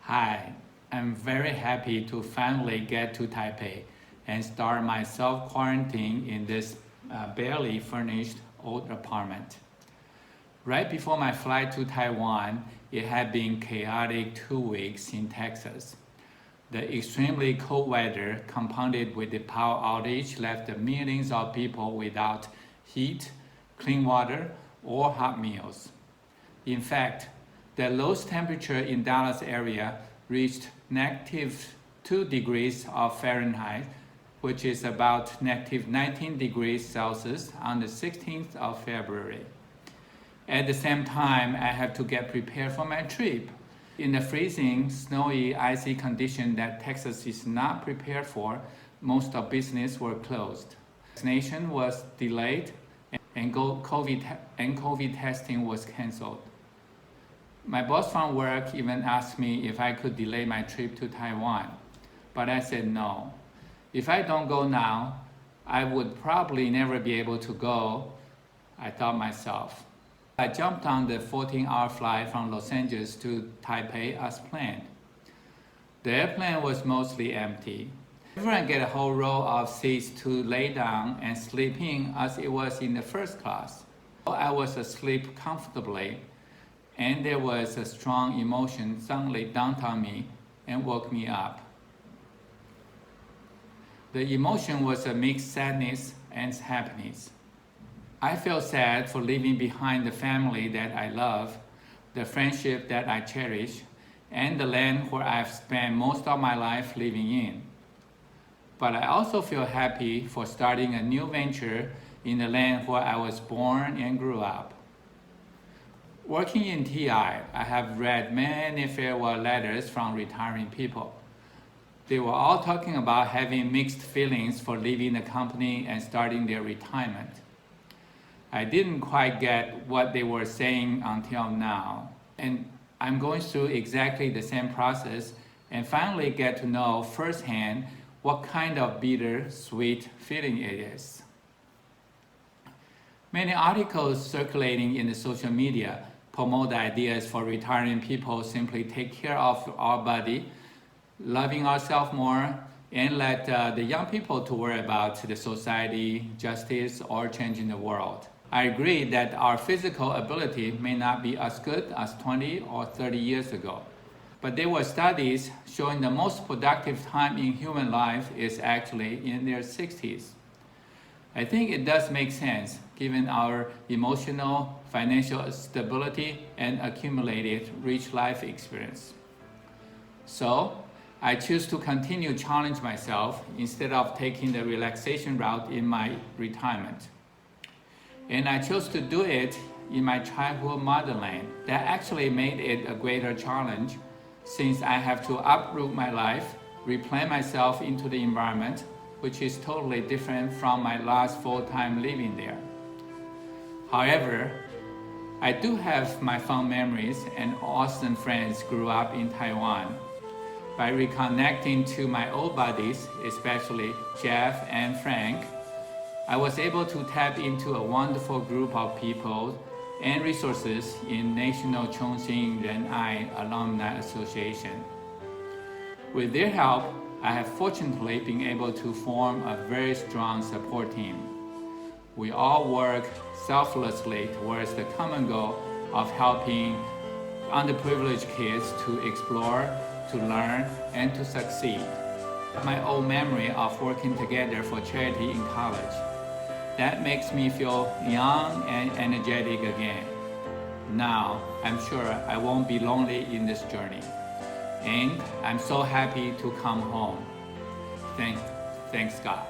Hi, I'm very happy to finally get to Taipei and start my self-quarantine in this barely furnished old apartment. Right before my flight to Taiwan, it had been chaotic 2 weeks in Texas. The extremely cold weather compounded with the power outage left millions of people without heat, clean water, or hot meals. In fact, the lowest temperature in Dallas area reached -2 degrees of Fahrenheit, which is about -19 degrees Celsius on the 16th of February. At the same time, I have to get prepared for my trip. In the freezing, snowy, icy condition that Texas is not prepared for, most of business were closed. Vaccination was delayed and COVID testing was canceled. My boss from work even asked me if I could delay my trip to Taiwan, but I said no. If I don't go now, I would probably never be able to go, I thought myself. I jumped on the 14-hour flight from Los Angeles to Taipei as planned. The airplane was mostly empty. Everyone get a whole row of seats to lay down and sleep in as it was in the first class. I was asleep comfortably, and there was a strong emotion suddenly dawned on me and woke me up. The emotion was a mixed sadness and happiness. I felt sad for leaving behind the family that I love, the friendship that I cherish, and the land where I've spent most of my life living in. But I also feel happy for starting a new venture in the land where I was born and grew up. Working in TI, I have read many farewell letters from retiring people. They were all talking about having mixed feelings for leaving the company and starting their retirement. I didn't quite get what they were saying until now, and I'm going through exactly the same process and finally get to know firsthand what kind of bitter-sweet feeling it is. Many articles circulating in the social media promote ideas for retiring people simply take care of our body, loving ourselves more, and let the young people to worry about the society, justice, or changing the world. I agree that our physical ability may not be as good as 20 or 30 years ago, but there were studies showing the most productive time in human life is actually in their 60s. I think it does make sense given our emotional, financial stability and accumulated rich life experience. So, I choose to continue to challenge myself instead of taking the relaxation route in my retirement. And I chose to do it in my childhood motherland. That actually made it a greater challenge since I have to uproot my life, replant myself into the environment, which is totally different from my last full-time living there. However, I do have my fond memories and awesome friends grew up in Taiwan. By reconnecting to my old buddies, especially Jeff and Frank, I was able to tap into a wonderful group of people and resources in National Chongqing Ren'ai Alumni Association. With their help, I have fortunately been able to form a very strong support team. We all work selflessly towards the common goal of helping underprivileged kids to explore, to learn, and to succeed. My old memory of working together for charity in college. That makes me feel young and energetic again. Now, I'm sure I won't be lonely in this journey. And I'm so happy to come home. Thanks God.